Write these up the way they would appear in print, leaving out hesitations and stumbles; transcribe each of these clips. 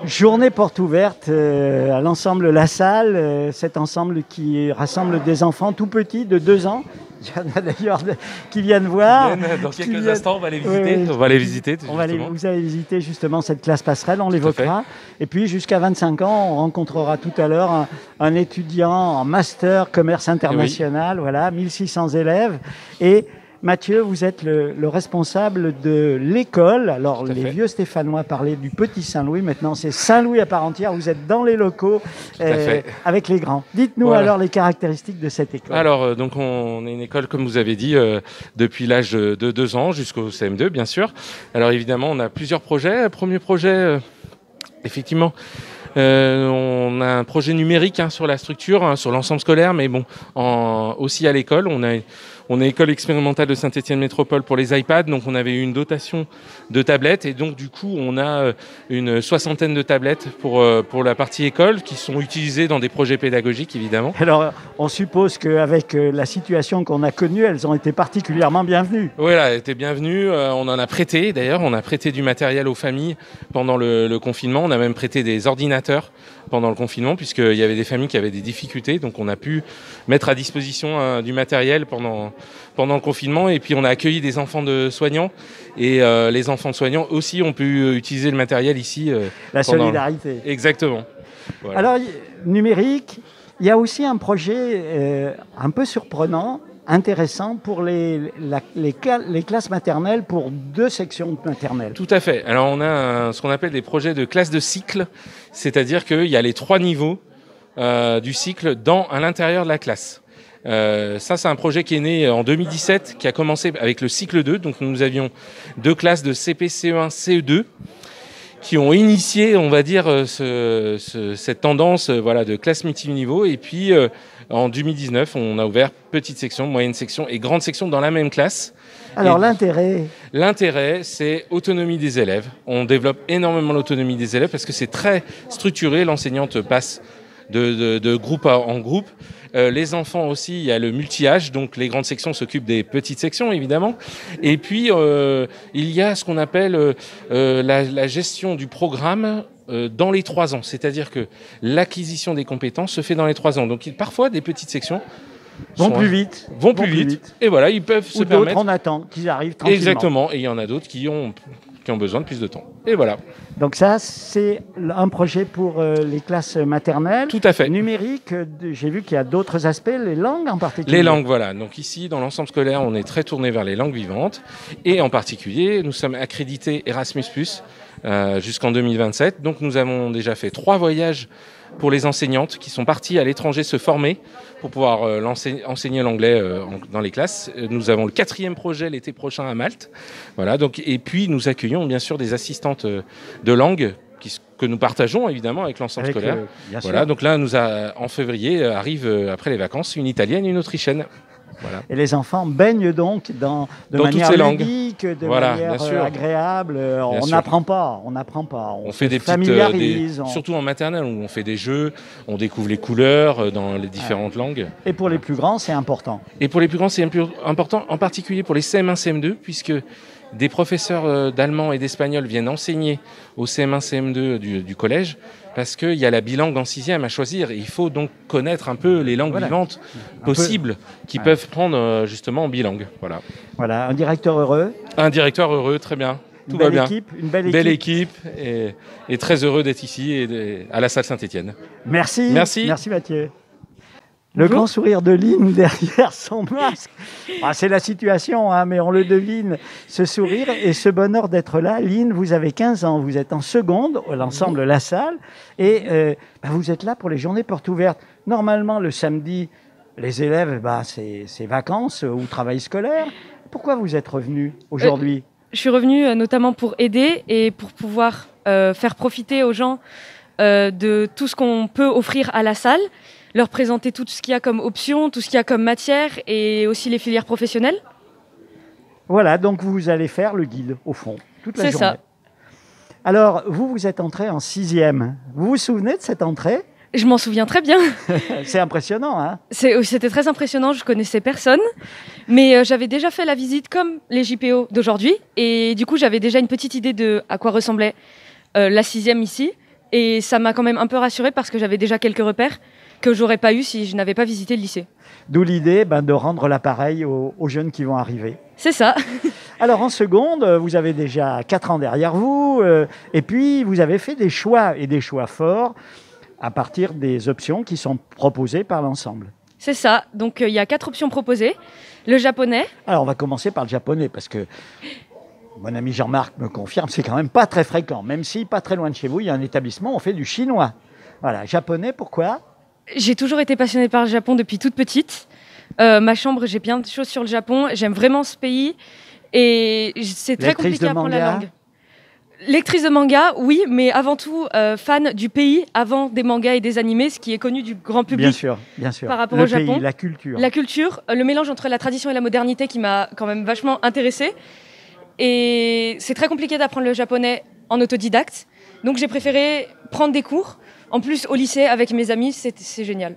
Journée porte ouverte à l'ensemble La Salle, cet ensemble qui rassemble des enfants tout petits de 2 ans. Il y en a d'ailleurs qui viennent voir. Dans quelques instants, on va les visiter. Oui. On va les visiter. Vous allez visiter justement cette classe passerelle, on l'évoquera. Et puis jusqu'à 25 ans, on rencontrera tout à l'heure un étudiant en master commerce international, voilà, 1600 élèves. Et Mathieu, vous êtes le responsable de l'école. Alors, les vieux Stéphanois parlaient du Petit Saint-Louis. Maintenant, c'est Saint-Louis à part entière. Vous êtes dans les locaux avec les grands. Dites-nous alors les caractéristiques de cette école. Alors, donc, on est une école, comme vous avez dit, depuis l'âge de 2 ans jusqu'au CM2, bien sûr. Alors, évidemment, on a plusieurs projets. Premier projet, effectivement, on a un projet numérique sur la structure, sur l'ensemble scolaire, mais bon, aussi à l'école. On est école expérimentale de Saint-Étienne Métropole pour les iPads, donc on avait eu une dotation de tablettes et donc du coup on a une 60aine de tablettes pour la partie école qui sont utilisées dans des projets pédagogiques évidemment. Alors on suppose qu'avec la situation qu'on a connue, elles ont été particulièrement bienvenues. Voilà, elles étaient bienvenues, on en a prêté d'ailleurs, on a prêté du matériel aux familles pendant le confinement, on a même prêté des ordinateurs pendant le confinement puisqu'il y avait des familles qui avaient des difficultés, donc on a pu mettre à disposition du matériel pendant le confinement et puis on a accueilli des enfants de soignants et les enfants de soignants aussi ont pu utiliser le matériel ici. La solidarité. Exactement. Voilà. Alors, numérique, il y a aussi un projet un peu surprenant, intéressant pour les classes maternelles pour 2 sections maternelles. Tout à fait. Alors on a ce qu'on appelle des projets de classe de cycle, c'est-à-dire qu'il y a les 3 niveaux du cycle à l'intérieur de la classe. Ça, c'est un projet qui est né en 2017, qui a commencé avec le cycle 2. Donc, nous avions 2 classes de CP, CE1, CE2 qui ont initié, on va dire, cette tendance de classe multiniveau. Et puis, en 2019, on a ouvert petite section, moyenne section et grande section dans la même classe. Alors, l'intérêt ? L'intérêt, c'est autonomie des élèves. On développe énormément l'autonomie des élèves parce que c'est très structuré. L'enseignante passe de groupe en groupe. Les enfants aussi, il y a le multi-âge, donc les grandes sections s'occupent des petites sections évidemment. Et puis il y a ce qu'on appelle la gestion du programme dans les 3 ans, c'est-à-dire que l'acquisition des compétences se fait dans les 3 ans. Donc parfois des petites sections vont plus vite. Et voilà, ils peuvent se permettre. D'autres on attend qu'ils arrivent tranquillement. Exactement, et il y en a d'autres qui ont besoin de plus de temps. Et voilà. Donc ça, c'est un projet pour les classes maternelles. Tout à fait. Numérique, j'ai vu qu'il y a d'autres aspects, les langues en particulier. Les langues, voilà. Donc ici, dans l'ensemble scolaire, on est très tourné vers les langues vivantes. Et en particulier, nous sommes accrédités Erasmus+, jusqu'en 2027. Donc nous avons déjà fait 3 voyages pour les enseignantes qui sont parties à l'étranger se former pour pouvoir enseigner l'anglais dans les classes. Nous avons le 4e projet l'été prochain à Malte. Voilà, donc, et puis nous accueillons bien sûr des assistantes de langue que nous partageons évidemment avec l'ensemble scolaire. Voilà, donc là, en février, arrive après les vacances une italienne et une autrichienne. Voilà. Et les enfants baignent donc de manière ludique, de manière agréable. On n'apprend pas, on fait des familiarise. Surtout en maternelle, où on fait des jeux, on découvre les couleurs dans les différentes langues. Et pour les plus grands, c'est important. Et pour les plus grands, c'est important, en particulier pour les CM1, CM2, puisque des professeurs d'allemand et d'espagnol viennent enseigner au CM1, CM2 du collège, parce qu'il y a la bilangue en 6e à choisir. Et il faut donc connaître un peu les langues vivantes possibles qui peuvent prendre justement en bilangue. Voilà, un directeur heureux. Un directeur heureux, très bien. Tout va bien. Une belle équipe et très heureux d'être ici à la salle Saint-Étienne. Merci Mathieu. Le Bonjour. grand sourire de Lynn derrière son masque. C'est la situation, mais on le devine, ce sourire et ce bonheur d'être là. Lynn, vous avez 15 ans, vous êtes en seconde, l'ensemble La Salle, et vous êtes là pour les journées portes ouvertes. Normalement, le samedi, les élèves, c'est vacances ou travail scolaire. Pourquoi vous êtes revenu aujourd'hui ? Je suis revenue notamment pour aider et pour pouvoir faire profiter aux gens de tout ce qu'on peut offrir à la salle, leur présenter tout ce qu'il y a comme options, tout ce qu'il y a comme matière et aussi les filières professionnelles. Voilà, donc vous allez faire le guide, au fond, toute la journée. C'est ça. Alors, vous êtes entré en 6e. Vous vous souvenez de cette entrée ? Je m'en souviens très bien. C'est impressionnant, hein ? C'était très impressionnant, je connaissais personne. Mais j'avais déjà fait la visite comme les JPO d'aujourd'hui. Et du coup, j'avais déjà une petite idée de à quoi ressemblait la 6e ici. Et ça m'a quand même un peu rassurée parce que j'avais déjà quelques repères que j'aurais pas eu si je n'avais pas visité le lycée. D'où l'idée de rendre l'appareil aux jeunes qui vont arriver. C'est ça. Alors en seconde, vous avez déjà 4 ans derrière vous, et puis vous avez fait des choix, et des choix forts, à partir des options qui sont proposées par l'ensemble. C'est ça. Donc il y a 4 options proposées. Le japonais. Alors on va commencer par le japonais, parce que mon ami Jean-Marc me confirme, c'est quand même pas très fréquent. Même si pas très loin de chez vous, il y a un établissement, on fait du chinois. Voilà, japonais, pourquoi ? J'ai toujours été passionnée par le Japon depuis toute petite. Ma chambre, j'ai plein de choses sur le Japon. J'aime vraiment ce pays. Et c'est très compliqué à apprendre la langue. Lectrice de manga, oui, mais avant tout fan du pays avant des mangas et des animés, ce qui est connu du grand public. Bien sûr. Par rapport au Japon. La culture. La culture, le mélange entre la tradition et la modernité qui m'a quand même vachement intéressée. Et c'est très compliqué d'apprendre le japonais en autodidacte. Donc j'ai préféré prendre des cours. En plus, au lycée, avec mes amis, c'est génial.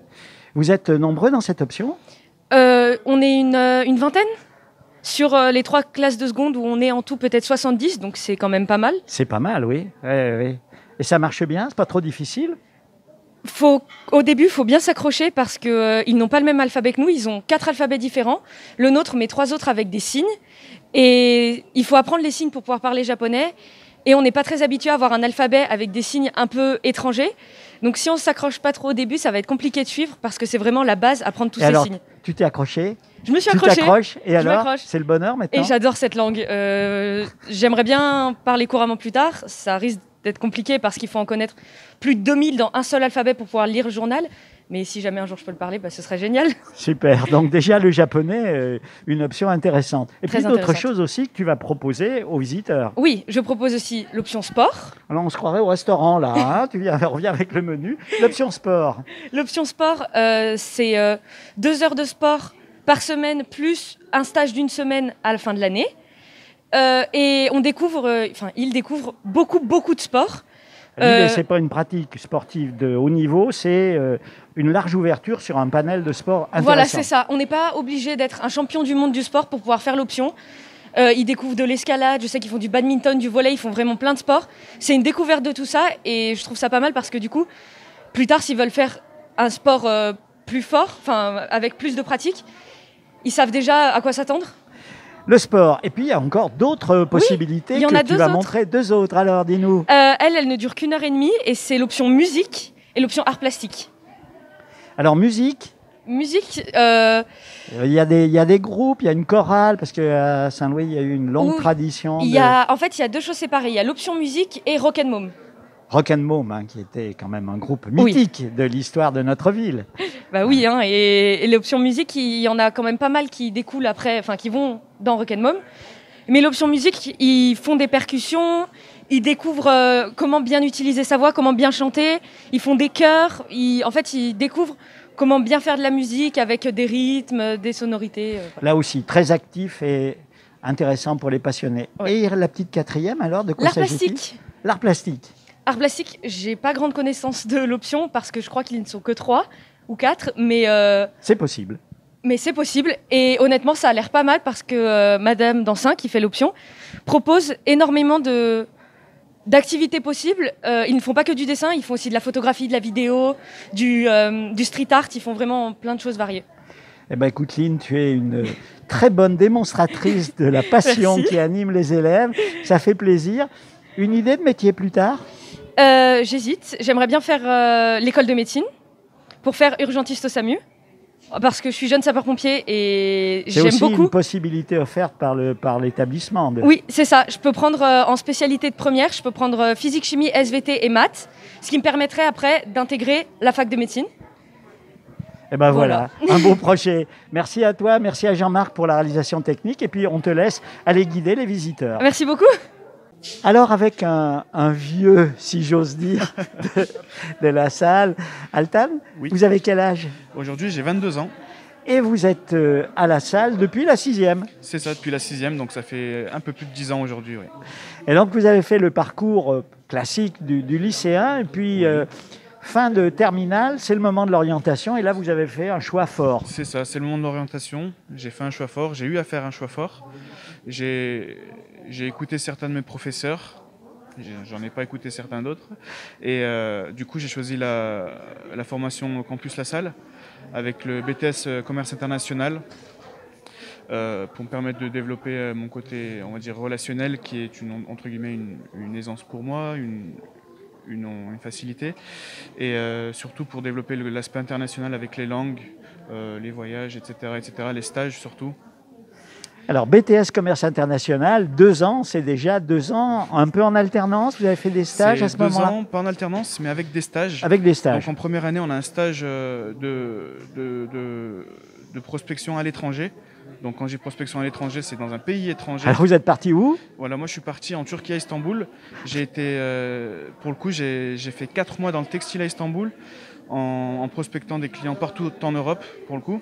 Vous êtes nombreux dans cette option ? On est une vingtaine sur les 3 classes de seconde où on est en tout peut-être 70, donc c'est quand même pas mal. C'est pas mal, oui. Oui. Et ça marche bien ? C'est pas trop difficile ? Au début, il faut bien s'accrocher parce qu'ils n'ont pas le même alphabet que nous. Ils ont 4 alphabets différents. Le nôtre, mais 3 autres avec des signes. Et il faut apprendre les signes pour pouvoir parler japonais. Et on n'est pas très habitué à avoir un alphabet avec des signes un peu étrangers. Donc si on ne s'accroche pas trop au début, ça va être compliqué de suivre parce que c'est vraiment la base, apprendre tous ces signes. Tu t'es accroché ? Je me suis accrochée. Tu t'accroches et alors, c'est le bonheur maintenant ? Et j'adore cette langue. J'aimerais bien parler couramment plus tard. Ça risque d'être compliqué parce qu'il faut en connaître plus de 2000 dans un seul alphabet pour pouvoir lire le journal. Mais si jamais un jour je peux le parler, ce serait génial. Super. Donc déjà le japonais, une option intéressante. Et puis d'autres choses aussi que tu vas proposer aux visiteurs. Oui, je propose aussi l'option sport. Alors on se croirait au restaurant là, hein. On revient avec le menu. L'option sport. L'option sport, c'est 2 heures de sport par semaine plus un stage d'1 semaine à la fin de l'année. Et on découvre, il découvre beaucoup de sport. Ce n'est pas une pratique sportive de haut niveau, c'est une large ouverture sur un panel de sport intéressant. Voilà, c'est ça. On n'est pas obligé d'être un champion du monde du sport pour pouvoir faire l'option. Ils découvrent de l'escalade, je sais qu'ils font du badminton, du volley, ils font vraiment plein de sports. C'est une découverte de tout ça et je trouve ça pas mal parce que du coup, plus tard, s'ils veulent faire un sport plus fort, avec plus de pratique, ils savent déjà à quoi s'attendre. Le sport. Et puis, il y a encore d'autres possibilités que tu vas montrer. 2 autres, alors, dis-nous. Elle ne dure qu'1 heure et demie et c'est l'option musique et l'option art plastique. Alors, musique. Musique. Il y a des groupes, il y a une chorale, parce qu'à Saint-Louis, il y a eu une longue tradition. En fait, il y a 2 choses séparées. Il y a l'option musique et Rock and Mom. Rock and Mom, qui était quand même un groupe mythique de l'histoire de notre ville. Oui, et l'option musique, il y en a quand même pas mal qui découlent après, qui vont dans Rock and Mom. Mais l'option musique, ils font des percussions, ils découvrent comment bien utiliser sa voix, comment bien chanter, ils font des chœurs, ils découvrent comment bien faire de la musique avec des rythmes, des sonorités. Là aussi, très actif et intéressant pour les passionnés. Oui. Et la petite 4e, alors, de quoi s'agit-il ? L'art plastique. Art plastique, j'ai pas grande connaissance de l'option parce que je crois qu'ils ne sont que 3 ou 4, mais... C'est possible. Mais c'est possible et honnêtement, ça a l'air pas mal parce que Madame Dansin, qui fait l'option, propose énormément d'activités possibles. Ils ne font pas que du dessin, ils font aussi de la photographie, de la vidéo, du street art, ils font vraiment plein de choses variées. Eh bien, écoute, Lynn, tu es une très bonne démonstratrice de la passion qui anime les élèves. Ça fait plaisir. Une idée de métier plus tard ? J'hésite. J'aimerais bien faire l'école de médecine pour faire urgentiste au SAMU. Parce que je suis jeune sapeur-pompier et j'aime beaucoup. C'est aussi une possibilité offerte par l'établissement. Oui, c'est ça. Je peux prendre en spécialité de première, je peux prendre physique, chimie, SVT et maths, ce qui me permettrait après d'intégrer la fac de médecine. Et ben voilà, un beau projet. Merci à toi, merci à Jean-Marc pour la réalisation technique et puis on te laisse aller guider les visiteurs. Merci beaucoup. Alors avec un vieux, si j'ose dire, de la salle, Altan, oui. Vous avez quel âge ? Aujourd'hui, j'ai 22 ans. Et vous êtes à la salle depuis la 6e ? C'est ça, depuis la 6e, donc ça fait un peu plus de 10 ans aujourd'hui. Oui. Et donc vous avez fait le parcours classique du lycéen, et puis fin de terminale, c'est le moment de l'orientation, et là vous avez fait un choix fort. C'est ça, c'est le moment de l'orientation. J'ai fait un choix fort, j'ai eu à faire un choix fort. J'ai écouté certains de mes professeurs J'en ai pas écouté certains d'autres. Et du coup, j'ai choisi la formation Campus La Salle avec le BTS Commerce International pour me permettre de développer mon côté, on va dire, relationnel, qui est entre guillemets une aisance pour moi, une facilité. Et surtout pour développer l'aspect international avec les langues, les voyages, etc., les stages surtout. Alors, BTS Commerce International, 2 ans, c'est déjà 2 ans un peu en alternance. Vous avez fait des stages à ce moment-là? 2 ans, pas en alternance, mais avec des stages. Avec des stages. Donc en première année, on a un stage de prospection à l'étranger. Donc quand j'ai prospection à l'étranger, c'est dans un pays étranger. Alors vous êtes parti où? Voilà, moi je suis parti en Turquie à Istanbul. J'ai été, pour le coup, j'ai fait 4 mois dans le textile à Istanbul en prospectant des clients partout en Europe pour le coup.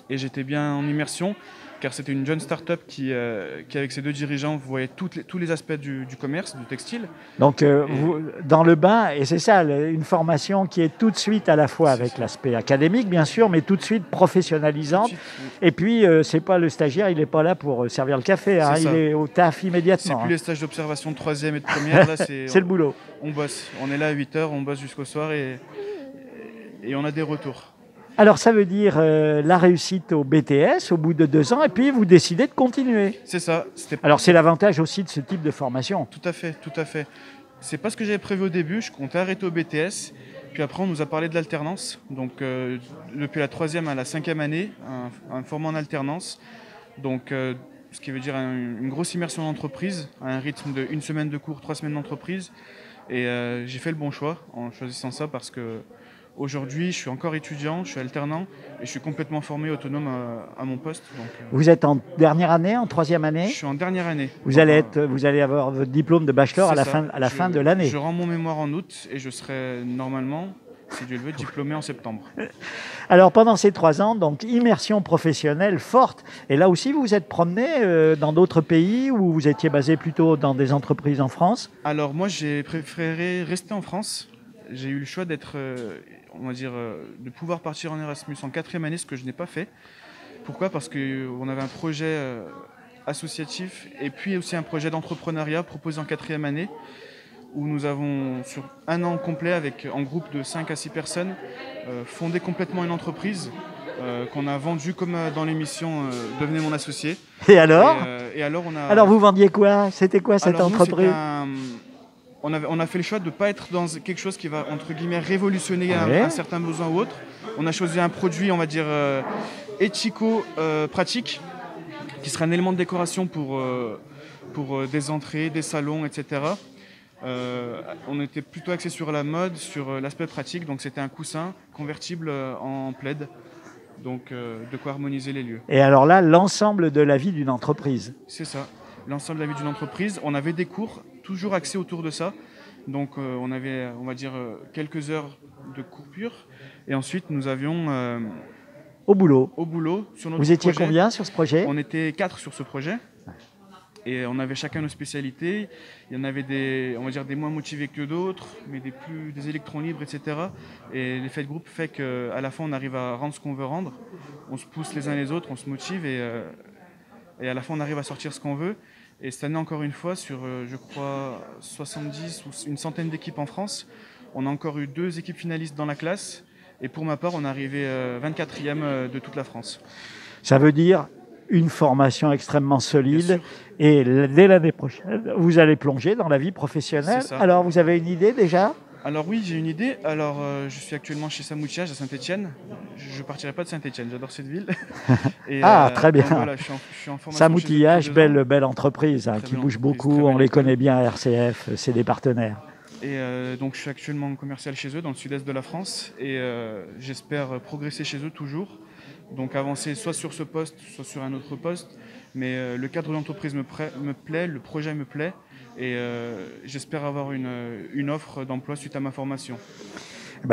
Et j'étais bien en immersion car c'était une jeune start-up qui avec ses 2 dirigeants, voyait tous les aspects du commerce, du textile. Donc, vous, dans le bain, et c'est ça, une formation qui est tout de suite à la fois avec l'aspect académique, bien sûr, mais tout de suite professionnalisante. Et puis, c'est pas le stagiaire, il n'est pas là pour servir le café, hein, il est au taf immédiatement. C'est plus les stages d'observation de 3e et de 1re, là, c'est le boulot. On bosse, on est là à 8h, on bosse jusqu'au soir et on a des retours. Alors, ça veut dire la réussite au BTS au bout de 2 ans, et puis vous décidez de continuer. C'est ça. Alors, c'est l'avantage aussi de ce type de formation. Tout à fait, tout à fait. C'est pas ce que j'avais prévu au début, je comptais arrêter au BTS, puis après on nous a parlé de l'alternance. Donc, depuis la 3e à la 5e année, un format en alternance. Donc, ce qui veut dire une grosse immersion en entreprise, à un rythme de 1 semaine de cours, 3 semaines d'entreprise. Et j'ai fait le bon choix en choisissant ça parce que aujourd'hui, je suis encore étudiant, je suis alternant et je suis complètement formé, autonome à mon poste. Donc, vous êtes en dernière année, en 3e année? Je suis en dernière année. Vous allez avoir votre diplôme de bachelor à la fin de l'année. Je rends mon mémoire en août et je serai normalement, si Dieu le veut, diplômé en septembre. Alors pendant ces 3 ans, donc immersion professionnelle forte. Et là aussi, vous vous êtes promené dans d'autres pays ou vous étiez basé plutôt dans des entreprises en France? Alors moi, j'ai préféré rester en France. J'ai eu le choix d'être, on va dire, de pouvoir partir en Erasmus en 4e année, ce que je n'ai pas fait. Pourquoi? Parce qu'on avait un projet associatif et puis aussi un projet d'entrepreneuriat proposé en 4e année où nous avons, sur 1 an complet, en groupe de 5 à 6 personnes, fondé complètement une entreprise qu'on a vendue comme dans l'émission Devenez mon associé. Et alors Alors vous vendiez quoi? C'était quoi cette entreprise? On a fait le choix de ne pas être dans quelque chose qui va, entre guillemets, révolutionner un certain besoin ou autre. On a choisi un produit, on va dire, éthico-pratique, qui serait un élément de décoration pour des entrées, des salons, etc. On était plutôt axé sur la mode, sur l'aspect pratique, donc c'était un coussin convertible en plaid, donc de quoi harmoniser les lieux. Et alors là, l'ensemble de la vie d'une entreprise. C'est ça, l'ensemble de la vie d'une entreprise. On avait des cours toujours axés autour de ça, donc on avait, on va dire, quelques heures de cours purs, et ensuite nous avions... Au boulot sur notre Vous étiez projet. Combien sur ce projet? On était 4 sur ce projet. Et on avait chacun nos spécialités. Il y en avait on va dire des moins motivés que d'autres, mais des électrons libres, etc. Et l'effet de groupe fait qu'à la fin, on arrive à rendre ce qu'on veut rendre. On se pousse les uns les autres, on se motive et à la fin, on arrive à sortir ce qu'on veut. Et cette année, encore une fois, sur, je crois, 70 ou une centaine d'équipes en France, on a encore eu 2 équipes finalistes dans la classe. Et pour ma part, on est arrivé 24e de toute la France. Ça veut dire une formation extrêmement solide. Et dès l'année prochaine, vous allez plonger dans la vie professionnelle. Alors, vous avez une idée déjà? Alors oui, j'ai une idée. Alors, je suis actuellement chez Samoutiage à Saint-Etienne. Je ne partirai pas de Saint-Etienne, j'adore cette ville. Et, très bien. Voilà, je suis en formation. Samoutillage, belle entreprise qui bouge beaucoup. On les connaît bien à RCF, c'est des partenaires. Et donc je suis actuellement commercial chez eux dans le sud-est de la France et j'espère progresser chez eux toujours. Donc avancer soit sur ce poste, soit sur un autre poste. Mais le cadre de l'entreprise me plaît, le projet me plaît et j'espère avoir une offre d'emploi suite à ma formation.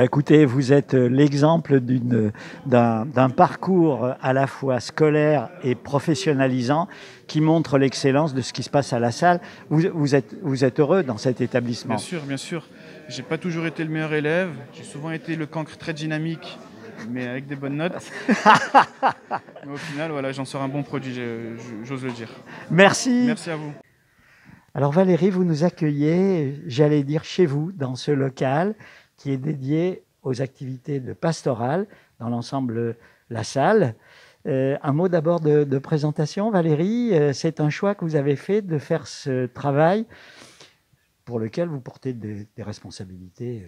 Écoutez, vous êtes l'exemple d'un parcours à la fois scolaire et professionnalisant qui montre l'excellence de ce qui se passe à la salle. Vous êtes heureux dans cet établissement? Bien sûr, bien sûr. J'ai pas toujours été le meilleur élève. J'ai souvent été le cancre très dynamique, mais avec des bonnes notes. Mais au final, voilà, j'en sors un bon produit, j'ose le dire. Merci. Merci à vous. Alors Valérie, vous nous accueillez, j'allais dire chez vous, dans ce local qui est dédié aux activités de pastorale dans l'ensemble La Salle. Un mot d'abord de présentation, Valérie. C'est un choix que vous avez fait de faire ce travail pour lequel vous portez des responsabilités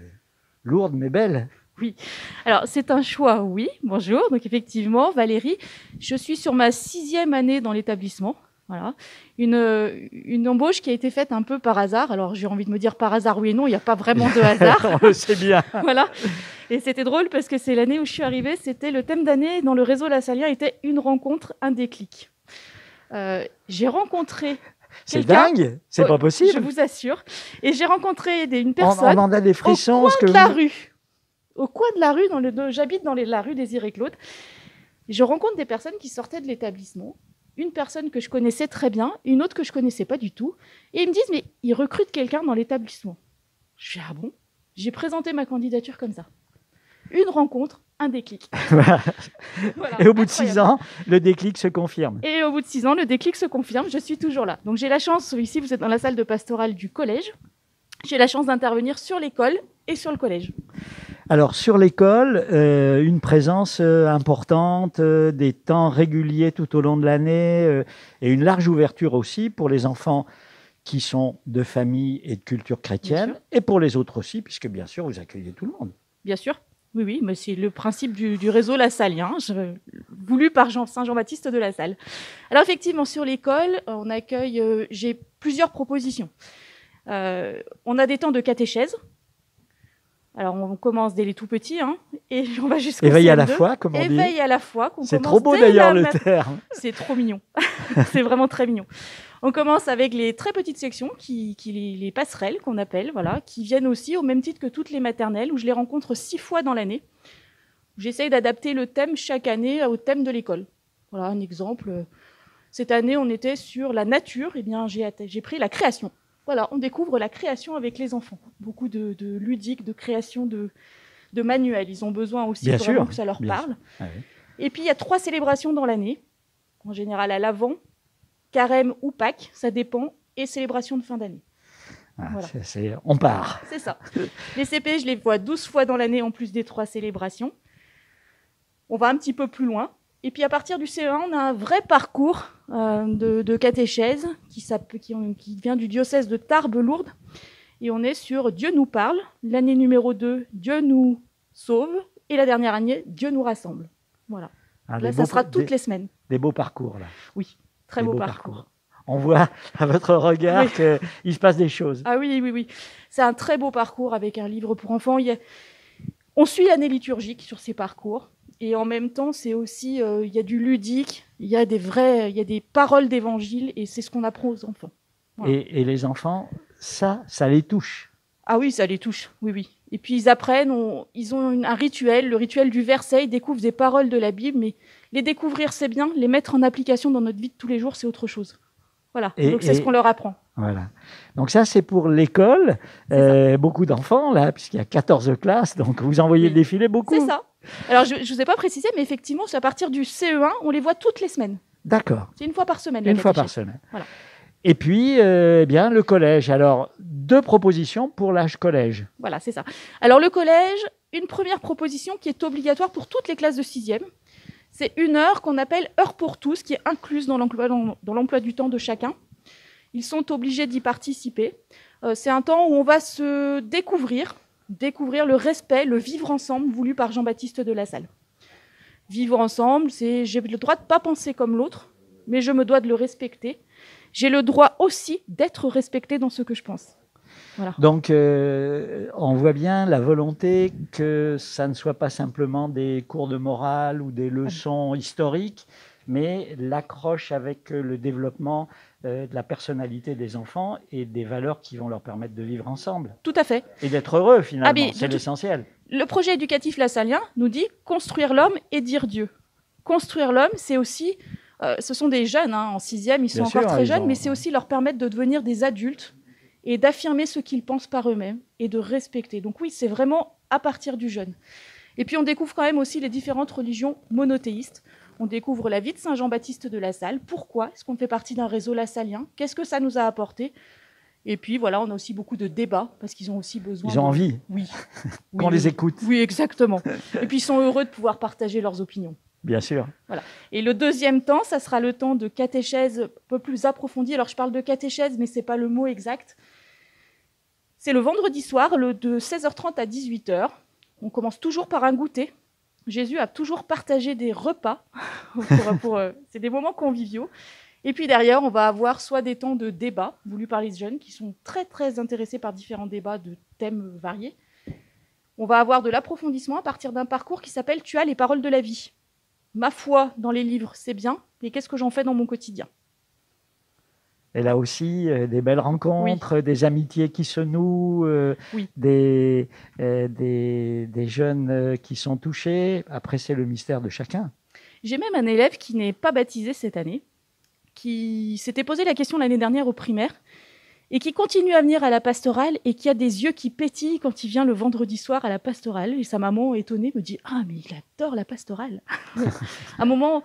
lourdes mais belles. Oui, alors c'est un choix, oui. Bonjour, donc effectivement, Valérie, je suis sur ma 6e année dans l'établissement. Voilà, une embauche qui a été faite un peu par hasard. Alors j'ai envie de me dire par hasard oui et non, il n'y a pas vraiment de hasard. C'est bien. Voilà, et c'était drôle parce que c'est l'année où je suis arrivée, c'était le thème d'année dans le réseau lassalien était une rencontre, un déclic. J'ai rencontré c'est dingue, c'est pas possible. Je vous assure. Et j'ai rencontré une personne on en a des frissons, au coin de la rue. Au coin de la rue, j'habite dans la rue Désiré-Claude. Je rencontre des personnes qui sortaient de l'établissement. Une personne que je connaissais très bien, une autre que je connaissais pas du tout. Et ils me disent, mais ils recrutent quelqu'un dans l'établissement. Je dis, ah bon? J'ai présenté ma candidature comme ça. Une rencontre, un déclic. Voilà. Et au bout de incroyable. 6 ans, le déclic se confirme. Et au bout de 6 ans, le déclic se confirme, je suis toujours là. Donc j'ai la chance, ici vous êtes dans la salle de pastorale du collège, j'ai la chance d'intervenir sur l'école et sur le collège. Alors sur l'école, une présence importante, des temps réguliers tout au long de l'année et une large ouverture aussi pour les enfants qui sont de famille et de culture chrétienne et pour les autres aussi, puisque bien sûr vous accueillez tout le monde. Bien sûr. Oui, oui, mais c'est le principe du réseau lassalien, voulu par Saint Jean-Baptiste de La Salle. Alors effectivement, sur l'école, on accueille, j'ai plusieurs propositions. On a des temps de catéchèse. Alors on commence dès les tout petits, hein, et on va jusqu'au Éveil CM2. à la fois, comme on dit. Éveil à la fois. C'est trop beau d'ailleurs le terme. C'est trop mignon. C'est vraiment très mignon. On commence avec les très petites sections, les passerelles qu'on appelle, voilà, qui viennent aussi au même titre que toutes les maternelles, où je les rencontre 6 fois dans l'année. J'essaye d'adapter le thème chaque année au thème de l'école. Voilà un exemple. Cette année, on était sur la nature. Eh bien, j'ai pris la création. Voilà, on découvre la création avec les enfants. Beaucoup de ludiques, de création, de manuels. Ils ont besoin aussi vraiment que ça leur parle. Ah oui. Et puis, il y a 3 célébrations dans l'année. En général, à l'Avent, Carême ou Pâques, ça dépend, et célébration de fin d'année. Ah, voilà. On part. C'est ça. Les CP, je les vois 12 fois dans l'année en plus des 3 célébrations. On va un petit peu plus loin. Et puis à partir du CE1, on a un vrai parcours de catéchèse qui vient du diocèse de Tarbes-Lourdes. Et on est sur Dieu nous parle. L'année numéro 2, Dieu nous sauve. Et la dernière année, Dieu nous rassemble. Voilà. Ah, là, ça sera toutes les semaines. Des beaux parcours, là. Oui, très beaux parcours. On voit à votre regard qu'il se passe des choses. Ah oui, oui, oui. C'est un très beau parcours avec un livre pour enfants. On suit l'année liturgique sur ces parcours. Et en même temps, c'est aussi, il y a du ludique, il y a des paroles d'évangile, et c'est ce qu'on apprend aux enfants. Voilà. Et les enfants, ça les touche. Ah oui, ça les touche, oui, oui. Et puis ils apprennent, ils ont un rituel, le rituel du verset, ils découvrent des paroles de la Bible, mais les découvrir, c'est bien, les mettre en application dans notre vie de tous les jours, c'est autre chose. Voilà, donc c'est ce qu'on leur apprend. Voilà. Donc ça, c'est pour l'école. Beaucoup d'enfants, là, puisqu'il y a 14 classes, donc vous en voyez défiler beaucoup. C'est ça. Alors, je ne vous ai pas précisé, mais effectivement, c'est à partir du CE1, on les voit toutes les semaines. D'accord. C'est une fois par semaine. Une fois par semaine. Voilà. Et puis, bien, le collège. Alors, 2 propositions pour l'âge collège. Voilà, c'est ça. Alors, le collège, une première proposition qui est obligatoire pour toutes les classes de 6e. C'est une heure qu'on appelle heure pour tous, qui est incluse dans l'emploi du temps de chacun. Ils sont obligés d'y participer. C'est un temps où on va se découvrir le respect, le vivre ensemble voulu par Jean-Baptiste de La Salle. Vivre ensemble, c'est j'ai le droit de ne pas penser comme l'autre, mais je me dois de le respecter. J'ai le droit aussi d'être respecté dans ce que je pense. Voilà. Donc, on voit bien la volonté que ça ne soit pas simplement des cours de morale ou des leçons historiques, mais l'accroche avec le développement de la personnalité des enfants et des valeurs qui vont leur permettre de vivre ensemble. Tout à fait. Et d'être heureux, finalement, c'est l'essentiel. Le projet éducatif lassalien nous dit « construire l'homme et dire Dieu ». Construire l'homme, c'est aussi... ce sont des jeunes, hein, en 6e, ils sont encore très jeunes, mais c'est aussi leur permettre de devenir des adultes et d'affirmer ce qu'ils pensent par eux-mêmes et de respecter. Donc oui, c'est vraiment à partir du jeune. Et puis on découvre quand même aussi les différentes religions monothéistes. On découvre la vie de Saint Jean-Baptiste de La Salle. Pourquoi est-ce qu'on fait partie d'un réseau lassalien? Qu'est-ce que ça nous a apporté? Et puis voilà, on a aussi beaucoup de débats parce qu'ils ont aussi besoin. Ils ont envie. Oui. Qu'on les écoute. Oui, exactement. Et puis ils sont heureux de pouvoir partager leurs opinions. Bien sûr. Voilà. Et le deuxième temps, ça sera le temps de catéchèse un peu plus approfondi. Alors je parle de catéchèse, mais c'est pas le mot exact. C'est le vendredi soir, de 16h30 à 18h. On commence toujours par un goûter. Jésus a toujours partagé des repas. C'est des moments conviviaux. Et puis derrière, on va avoir soit des temps de débat voulus par les jeunes qui sont très très intéressés par différents débats de thèmes variés. On va avoir de l'approfondissement à partir d'un parcours qui s'appelle « Tu as les paroles de la vie ». Ma foi dans les livres, c'est bien, mais qu'est-ce que j'en fais dans mon quotidien ? Et là aussi, des belles rencontres, oui. Des amitiés qui se nouent, oui. des jeunes qui sont touchés. Après, c'est le mystère de chacun. J'ai même un élève qui n'est pas baptisé cette année, qui s'était posé la question l'année dernière au primaire et qui continue à venir à la pastorale et qui a des yeux qui pétillent quand il vient le vendredi soir à la pastorale. Et sa maman, étonnée, me dit « Ah, mais il adore la pastorale !» Un moment...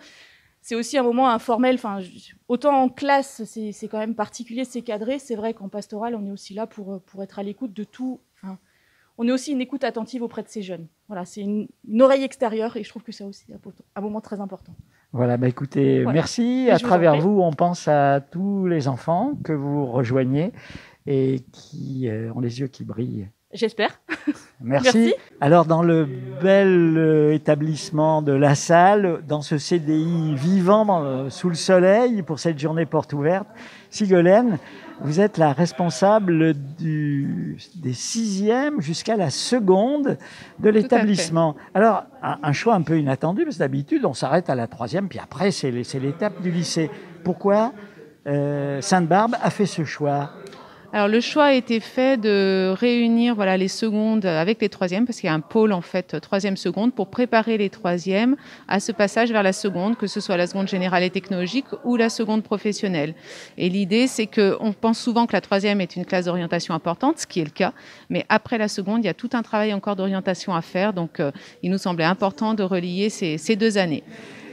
C'est aussi un moment informel. Enfin, autant en classe, c'est quand même particulier, c'est cadré. C'est vrai qu'en pastoral, on est aussi là pour être à l'écoute de tout. Enfin, on est aussi une écoute attentive auprès de ces jeunes. Voilà, c'est une oreille extérieure et je trouve que c'est aussi un moment très important. Voilà, bah écoutez, voilà. Merci. À travers vous, on pense à tous les enfants que vous rejoignez et qui ont les yeux qui brillent. J'espère. Merci. Alors, dans le bel établissement de La Salle, dans ce CDI vivant sous le soleil pour cette journée porte ouverte, Sigolène, vous êtes la responsable des 6e jusqu'à la seconde de l'établissement. Alors, un choix un peu inattendu, parce que d'habitude, on s'arrête à la 3e, puis après, c'est l'étape du lycée. Pourquoi Sainte-Barbe a fait ce choix ? Alors le choix a été fait de réunir les secondes avec les 3e parce qu'il y a un pôle en fait 3e seconde pour préparer les 3e à ce passage vers la seconde, que ce soit la seconde générale et technologique ou la seconde professionnelle. Et l'idée c'est qu'on pense souvent que la 3e est une classe d'orientation importante, ce qui est le cas, mais après la seconde il y a tout un travail encore d'orientation à faire, donc il nous semblait important de relier ces 2 années.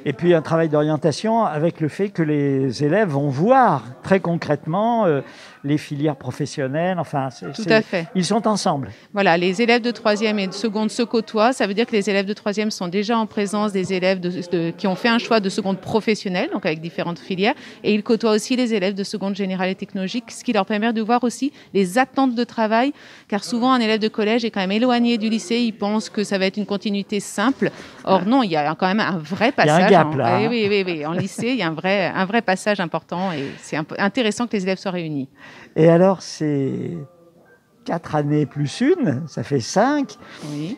Et puis un travail d'orientation avec le fait que les élèves vont voir très concrètement les filières professionnelles. Enfin, tout à fait. Ils sont ensemble. Voilà, les élèves de 3e et de seconde se côtoient. Ça veut dire que les élèves de 3e sont déjà en présence des élèves qui ont fait un choix de seconde professionnelle, donc avec différentes filières. Et ils côtoient aussi les élèves de seconde générale et technologique, ce qui leur permet de voir aussi les attentes de travail. Car souvent, un élève de collège est quand même éloigné du lycée. Il pense que ça va être une continuité simple. Or non, il y a quand même un vrai passage. Gap, là. Oui. En lycée, il y a un vrai passage important et c'est intéressant que les élèves soient réunis. Et alors, c'est 4 années plus une, ça fait 5. Oui.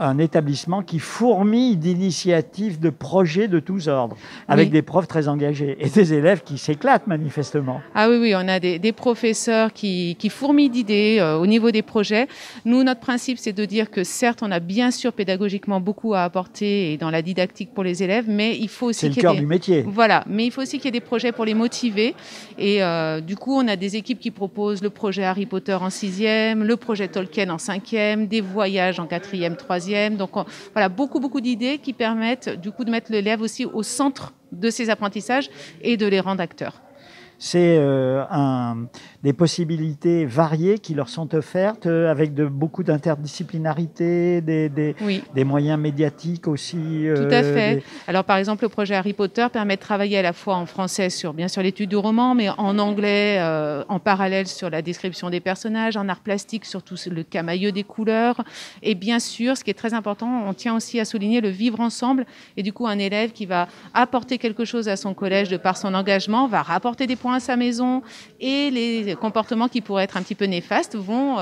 Un établissement qui fourmille d'initiatives, de projets de tous ordres, avec des profs très engagés et des élèves qui s'éclatent manifestement. Ah oui, on a des professeurs qui fourmillent d'idées au niveau des projets. Nous, notre principe, c'est de dire que certes, on a bien sûr pédagogiquement beaucoup à apporter et dans la didactique pour les élèves, mais il faut aussi c'est le cœur du métier. Voilà, mais il faut aussi qu'il y ait des projets pour les motiver. Et du coup, on a des équipes qui proposent le projet Harry Potter en 6e, le projet Tolkien en 5e, des voyages en 4e, 3e. Donc voilà, beaucoup d'idées qui permettent du coup de mettre l'élève aussi au centre de ses apprentissages et de les rendre acteurs. C'est des possibilités variées qui leur sont offertes avec beaucoup d'interdisciplinarité, des moyens médiatiques aussi. Tout à fait. Alors par exemple, le projet Harry Potter permet de travailler à la fois en français sur bien sûr l'étude du roman, mais en anglais en parallèle sur la description des personnages, en art plastique sur tout le camailleux des couleurs. Et bien sûr, ce qui est très important, on tient aussi à souligner le vivre ensemble. Et du coup, un élève qui va apporter quelque chose à son collège de par son engagement va rapporter des points à sa maison et les comportements qui pourraient être un petit peu néfastes vont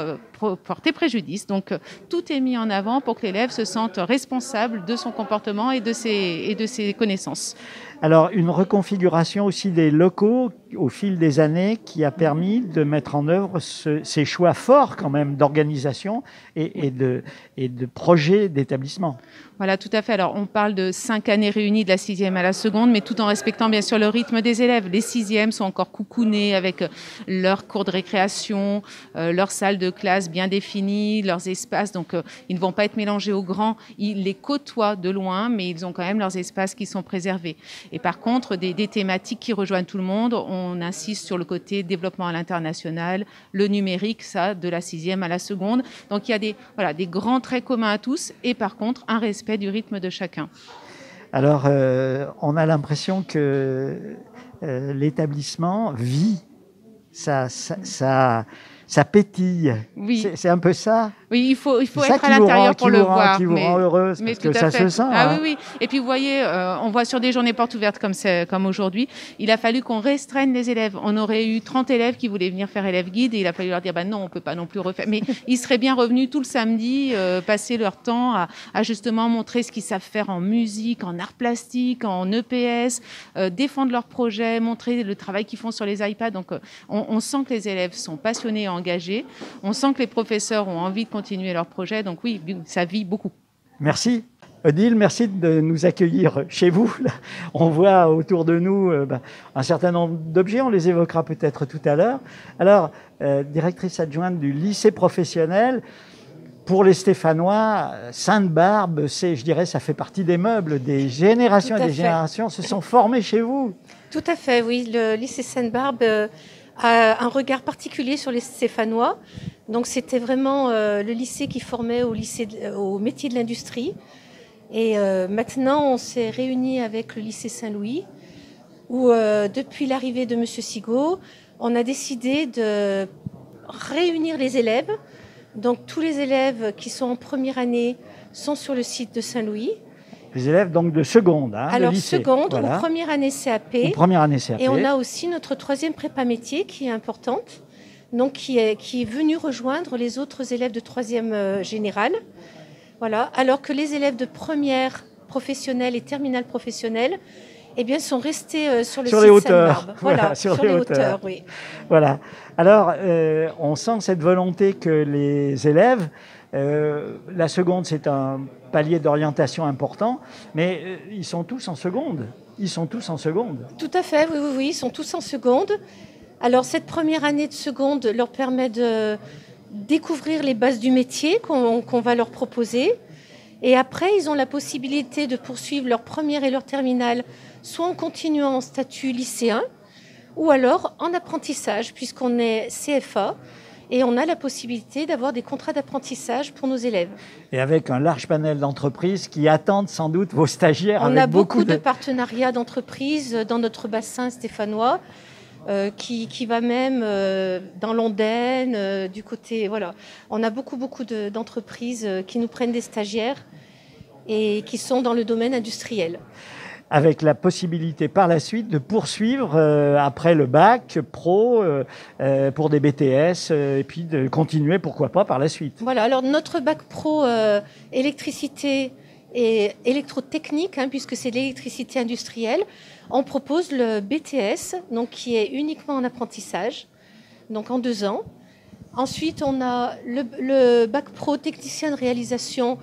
porter préjudice. Donc tout est mis en avant pour que l'élève se sente responsable de son comportement et de ses connaissances. Alors une reconfiguration aussi des locaux au fil des années qui a permis de mettre en œuvre ces choix forts quand même d'organisation et de projets d'établissement. Voilà, tout à fait. Alors, on parle de 5 années réunies de la 6e à la seconde, mais tout en respectant bien sûr le rythme des élèves. Les 6e sont encore coucounés avec leurs cours de récréation, leurs salles de classe bien définies, leurs espaces. Donc, ils ne vont pas être mélangés aux grands. Ils les côtoient de loin, mais ils ont quand même leurs espaces qui sont préservés. Et par contre, des thématiques qui rejoignent tout le monde, on insiste sur le côté développement à l'international, le numérique, ça, de la 6e à la seconde. Donc il y a des grands traits communs à tous et par contre, un respect du rythme de chacun. Alors, on a l'impression que l'établissement vit, ça pétille. Oui. C'est un peu ça. Oui, il faut être à l'intérieur pour le voir. Qui vous rend heureuse, parce que ça se sent. Ah oui. Et puis, vous voyez, on voit sur des journées portes ouvertes comme aujourd'hui, il a fallu qu'on restreigne les élèves. On aurait eu 30 élèves qui voulaient venir faire élève guide et il a fallu leur dire, non, on ne peut pas non plus refaire. Mais ils seraient bien revenus tout le samedi, passer leur temps à justement montrer ce qu'ils savent faire en musique, en art plastique, en EPS, défendre leurs projets, montrer le travail qu'ils font sur les iPads. Donc, on sent que les élèves sont passionnés et engagés. On sent que les professeurs ont envie de continuer leur projet. Donc oui, ça vit beaucoup. Merci. Odile, merci de nous accueillir chez vous. On voit autour de nous un certain nombre d'objets, on les évoquera peut-être tout à l'heure. Alors, directrice adjointe du lycée professionnel, pour les Stéphanois, Sainte-Barbe, je dirais, ça fait partie des meubles, des générations et des générations se sont formées chez vous. Tout à fait, oui. Le lycée Sainte-Barbe a un regard particulier sur les Stéphanois. Donc c'était vraiment le lycée qui formait au métier de l'industrie. Et maintenant, on s'est réunis avec le lycée Saint-Louis, où depuis l'arrivée de M. Sigaud, on a décidé de réunir les élèves. Donc tous les élèves qui sont en première année sont sur le site de Saint-Louis. Les élèves donc de seconde, Alors de lycée. Seconde, Voilà. ou première année CAP. Ou première année CAP. Et on a aussi notre 3e prépa métier qui est importante, donc qui est venue rejoindre les autres élèves de 3e générale. Voilà. Alors que les élèves de première professionnelle et terminale professionnelle, eh bien, sont restés sur le site Sainte-Barbe. Voilà, sur les hauteurs, oui. Voilà. Alors, on sent cette volonté que les élèves, la seconde, c'est un palier d'orientation important, mais ils sont tous en seconde. Ils sont tous en seconde. Tout à fait, oui, ils sont tous en seconde. Alors, cette première année de seconde leur permet de découvrir les bases du métier qu'on va leur proposer. Et après, ils ont la possibilité de poursuivre leur première et leur terminale, soit en continuant en statut lycéen, ou alors en apprentissage, puisqu'on est CFA, et on a la possibilité d'avoir des contrats d'apprentissage pour nos élèves. Et avec un large panel d'entreprises qui attendent sans doute vos stagiaires. On a beaucoup de partenariats d'entreprises dans notre bassin stéphanois, qui va même dans l'Ondaine, du côté... Voilà. On a beaucoup d'entreprises qui nous prennent des stagiaires et qui sont dans le domaine industriel. Avec la possibilité par la suite de poursuivre après le bac pro pour des BTS et puis de continuer, pourquoi pas, par la suite. Voilà, alors notre bac pro électricité et électrotechnique, puisque c'est de l'électricité industrielle, on propose le BTS, donc qui est uniquement en apprentissage, donc en 2 ans. Ensuite, on a le bac pro technicien de réalisation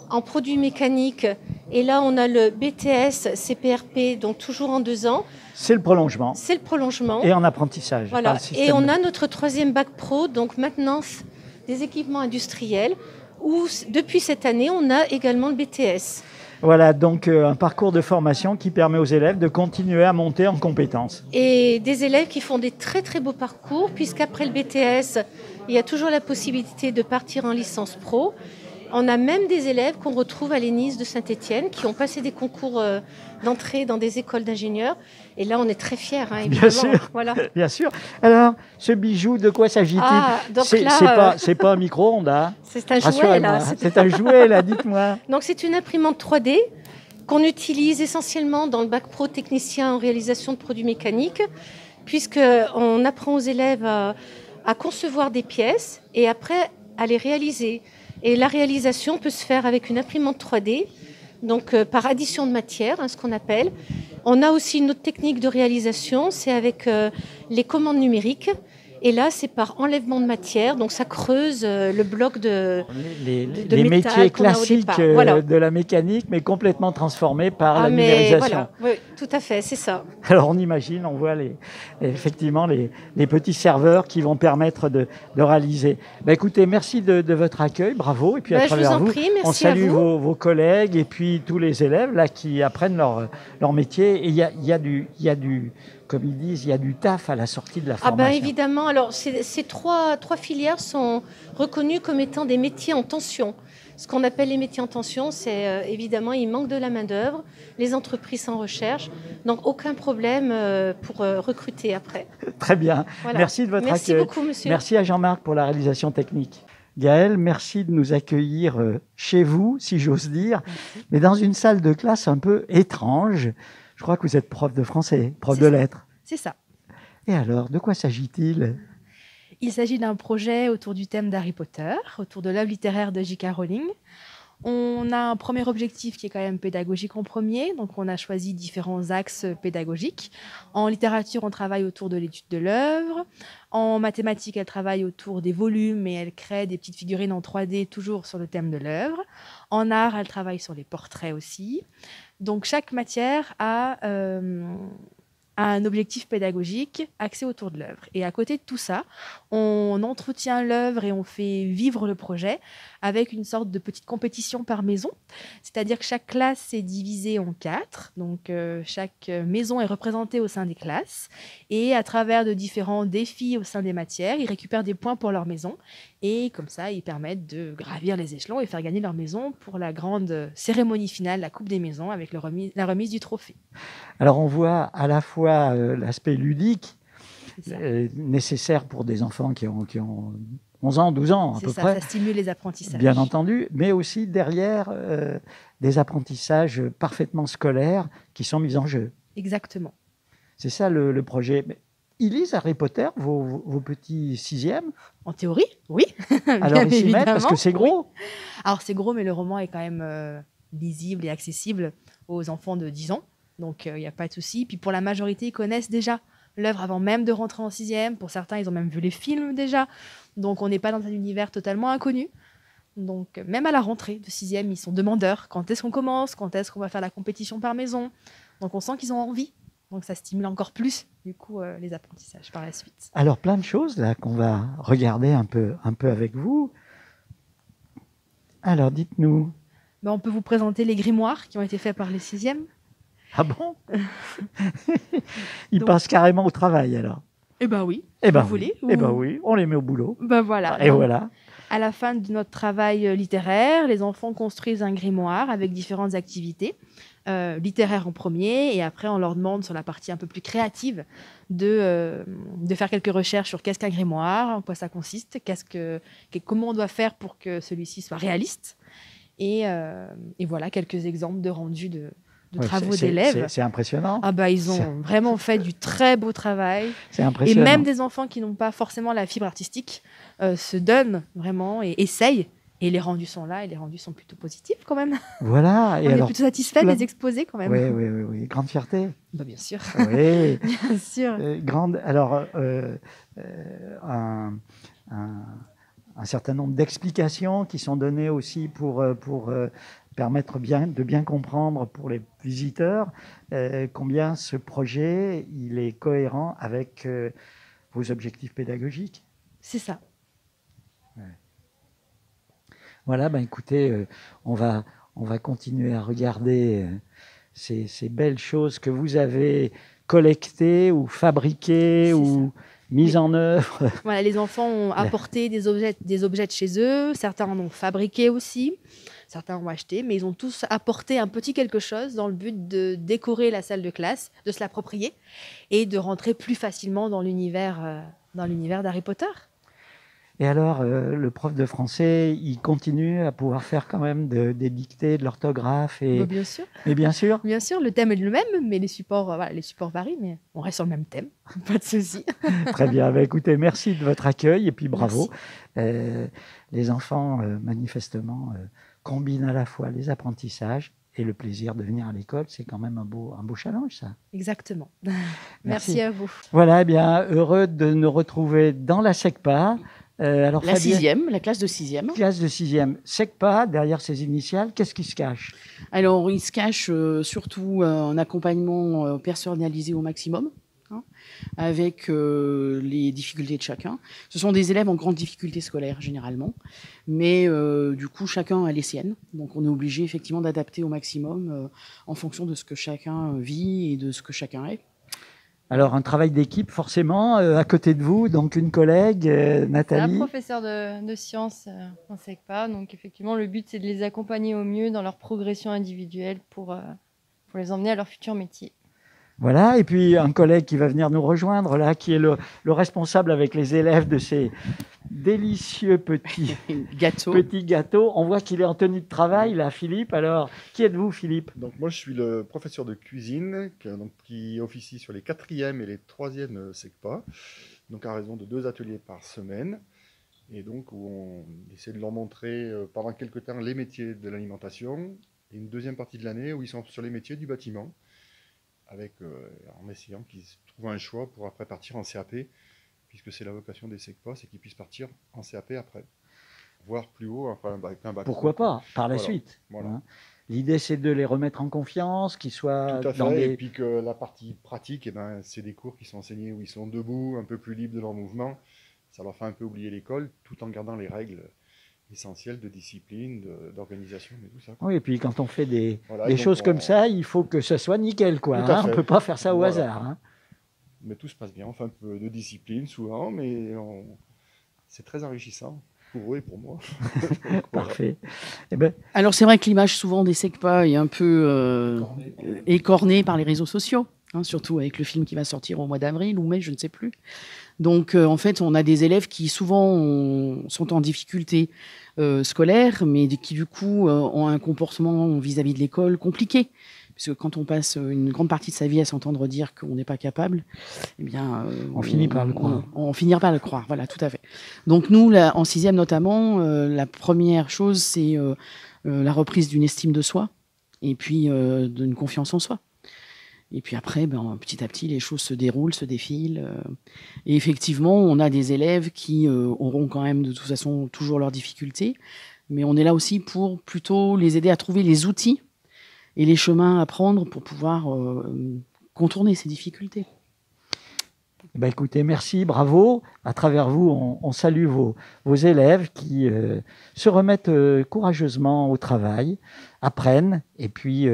en produits mécaniques. Et là, on a le BTS CPRP, donc toujours en 2 ans. C'est le prolongement. C'est le prolongement. Et en apprentissage. Voilà. Et on a notre 3e bac pro, donc maintenance des équipements industriels, où depuis cette année, on a également le BTS. Voilà, donc un parcours de formation qui permet aux élèves de continuer à monter en compétences. Et des élèves qui font des très très beaux parcours, puisqu'après le BTS, il y a toujours la possibilité de partir en licence pro. On a même des élèves qu'on retrouve à l'ENIS de Saint-Étienne qui ont passé des concours d'entrée dans des écoles d'ingénieurs. Et là, on est très fiers, évidemment. Bien sûr, voilà. Bien sûr. Alors, ce bijou, de quoi s'agit-il? C'est pas un micro-ondes, C'est un jouet, là. C'est un jouet, là, dites-moi. Donc, c'est une imprimante 3D qu'on utilise essentiellement dans le bac pro technicien en réalisation de produits mécaniques, puisqu'on apprend aux élèves à concevoir des pièces et après à les réaliser. Et la réalisation peut se faire avec une imprimante 3D, donc par addition de matière, ce qu'on appelle. On a aussi une autre technique de réalisation, c'est avec les commandes numériques. Et là, c'est par enlèvement de matière, donc ça creuse le bloc de les métal métiers qu'on a au classiques départ. Voilà. de la mécanique, mais complètement transformés par la Mais numérisation. voilà, oui, tout à fait, c'est ça. Alors on imagine, on voit effectivement les petits serveurs qui vont permettre de réaliser. Ben, écoutez, merci de votre accueil, bravo. Et puis à Je vous travers en vous, prie, merci on salue à vous. vos collègues et puis tous les élèves là qui apprennent leur métier. Et il y a du, comme ils disent, il y a du taf à la sortie de la Ah formation. ben évidemment, alors ces trois filières sont reconnues comme étant des métiers en tension. Ce qu'on appelle les métiers en tension, c'est évidemment, il manque de la main-d'œuvre, les entreprises s'en recherchent, donc aucun problème pour recruter après. Très bien. Voilà. Merci de votre Merci accueil. beaucoup, monsieur. Merci à Jean-Marc pour la réalisation technique. Gaëlle, merci de nous accueillir chez vous, si j'ose dire, mais dans une salle de classe un peu étrange. Je crois que vous êtes prof de français, prof de lettres. C'est ça. Et alors, de quoi s'agit-il ? Il s'agit d'un projet autour du thème d'Harry Potter, autour de l'œuvre littéraire de J.K. Rowling. On a un premier objectif qui est quand même pédagogique en premier, donc on a choisi différents axes pédagogiques. En littérature, on travaille autour de l'étude de l'œuvre. En mathématiques, elle travaille autour des volumes et elle crée des petites figurines en 3D toujours sur le thème de l'œuvre. En art, elle travaille sur les portraits aussi. Donc chaque matière a un objectif pédagogique axé autour de l'œuvre. Et à côté de tout ça, on entretient l'œuvre et on fait vivre le projet avec une sorte de petite compétition par maison. C'est-à-dire que chaque classe est divisée en 4. Donc chaque maison est représentée au sein des classes. Et à travers de différents défis au sein des matières, ils récupèrent des points pour leur maison. Et comme ça, ils permettent de gravir les échelons et faire gagner leur maison pour la grande cérémonie finale, la Coupe des Maisons, avec la remise du trophée. Alors on voit à la fois l'aspect ludique, nécessaire pour des enfants qui ont 11 ans, 12 ans à peu près. Ça stimule les apprentissages. Bien entendu, mais aussi derrière des apprentissages parfaitement scolaires qui sont mis en jeu. Exactement. C'est ça le projet. Ils lisent Harry Potter, vos petits sixièmes? En théorie, oui. Alors ils s'y mettent parce que c'est gros. Oui. Alors c'est gros, mais le roman est quand même lisible et accessible aux enfants de 10 ans. Donc il n'y a pas de souci. Puis pour la majorité, ils connaissent déjà l'œuvre avant même de rentrer en sixième. Pour certains, ils ont même vu les films déjà. Donc on n'est pas dans un univers totalement inconnu. Donc même à la rentrée de sixième, ils sont demandeurs. Quand est-ce qu'on commence? Quand est-ce qu'on va faire la compétition par maison? Donc on sent qu'ils ont envie. Donc ça stimule encore plus, du coup, les apprentissages par la suite. Alors plein de choses là qu'on va regarder un peu avec vous. Alors dites-nous. On peut vous présenter les grimoires qui ont été faits par les sixièmes. Ah bon? Ils passent carrément au travail alors? Eh bien oui, si vous voulez. Eh bien oui, on les met au boulot. Voilà. Et voilà. À la fin de notre travail littéraire, les enfants construisent un grimoire avec différentes activités. Littéraires en premier, et après on leur demande sur la partie un peu plus créative de faire quelques recherches sur qu'est-ce qu'un grimoire, en quoi ça consiste, comment on doit faire pour que celui-ci soit réaliste. Et voilà quelques exemples de rendus de travaux d'élèves. C'est impressionnant. Ils ont vraiment fait du très beau travail. C'est impressionnant. Et même des enfants qui n'ont pas forcément la fibre artistique se donnent vraiment et essayent. Et les rendus sont là, et les rendus sont plutôt positifs quand même. Voilà. On est plutôt satisfait de les exposer quand même. Oui. Grande fierté. Bien sûr. Oui. Bien sûr. Grande. Alors, un certain nombre d'explications qui sont données aussi pour permettre de bien comprendre pour les visiteurs combien ce projet il est cohérent avec vos objectifs pédagogiques. C'est ça. Ouais. Voilà, écoutez, on va continuer à regarder ces belles choses que vous avez collectées ou fabriquées ou mises en œuvre. Voilà, les enfants ont apporté des objets de chez eux, certains en ont fabriqué aussi, certains ont acheté, mais ils ont tous apporté un petit quelque chose dans le but de décorer la salle de classe, de se l'approprier et de rentrer plus facilement dans l'univers d'Harry Potter. Et alors, le prof de français, il continue à pouvoir faire quand même des dictées, de l'orthographe bien sûr. Mais bien sûr. Bien sûr, le thème est le même, mais les supports varient, mais on reste sur le même thème, pas de souci. Très bien. Écoutez, merci de votre accueil et puis bravo. Les enfants, manifestement, combinent à la fois les apprentissages et le plaisir de venir à l'école, c'est quand même un beau challenge, ça. Exactement. Merci à vous. Voilà, eh bien, heureux de nous retrouver dans la SECPA. Alors, la sixième, la classe de sixième. Classe de sixième. SECPA, derrière ses initiales, qu'est-ce qui se cache? Alors, il se cache surtout un accompagnement personnalisé au maximum, hein, avec les difficultés de chacun. Ce sont des élèves en grande difficulté scolaire, généralement, mais du coup, chacun a les siennes. Donc, on est obligé, effectivement, d'adapter au maximum en fonction de ce que chacun vit et de ce que chacun est. Alors, un travail d'équipe, forcément, à côté de vous, donc une collègue, Nathalie. C'est un professeur de sciences en SECPA, donc effectivement, le but, c'est de les accompagner au mieux dans leur progression individuelle pour les emmener à leur futur métier. Voilà, et puis un collègue qui va venir nous rejoindre, là, qui est le responsable avec les élèves de ces délicieux petits gâteaux. On voit qu'il est en tenue de travail, là, Philippe. Alors, qui êtes-vous, Philippe? Donc, moi, je suis le professeur de cuisine qui officie sur les 4e et les 3e SECPA, donc à raison de 2 ateliers par semaine, et donc où on essaie de leur montrer pendant quelques temps les métiers de l'alimentation, et une deuxième partie de l'année où ils sont sur les métiers du bâtiment, en essayant qu'ils trouvent un choix pour après partir en CAP, puisque c'est la vocation des SECPA, c'est qu'ils puissent partir en CAP après, voire plus haut, enfin un bac. Pourquoi pas, par la suite. Voilà. Hein. L'idée, c'est de les remettre en confiance, qu'ils soient tout à fait, et puis que la partie pratique, c'est des cours qui sont enseignés où ils sont debout, un peu plus libres de leur mouvement. Ça leur fait un peu oublier l'école, tout en gardant les règles essentielles de discipline, d'organisation et tout ça. Oui, et puis quand on fait des choses comme ça, il faut que ce soit nickel, quoi. Hein, on ne peut pas faire ça au hasard. Hein. Mais tout se passe bien, on fait un peu de discipline souvent, mais c'est très enrichissant pour eux et pour moi. Parfait. Alors c'est vrai que l'image souvent des SECPA est un peu écornée par les réseaux sociaux, hein, surtout avec le film qui va sortir au mois d'avril ou mai, je ne sais plus. Donc en fait, on a des élèves qui souvent sont en difficulté scolaire, mais qui du coup ont un comportement vis-à-vis de l'école compliqué. Parce que quand on passe une grande partie de sa vie à s'entendre dire qu'on n'est pas capable, eh bien, on finit par le croire. On finit par le croire, voilà, tout à fait. Donc nous, là, en 6e notamment, la première chose, c'est la reprise d'une estime de soi et puis d'une confiance en soi. Et puis après, petit à petit, les choses se déroulent, se défilent. Et effectivement, on a des élèves qui auront quand même de toute façon toujours leurs difficultés, mais on est là aussi pour plutôt les aider à trouver les outils et les chemins à prendre pour pouvoir contourner ces difficultés. Écoutez, merci, bravo. À travers vous, on salue vos élèves qui se remettent courageusement au travail, apprennent et puis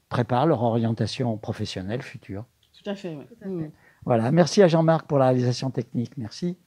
préparent leur orientation professionnelle future. Tout à fait, oui. Voilà, merci à Jean-Marc pour la réalisation technique. Merci.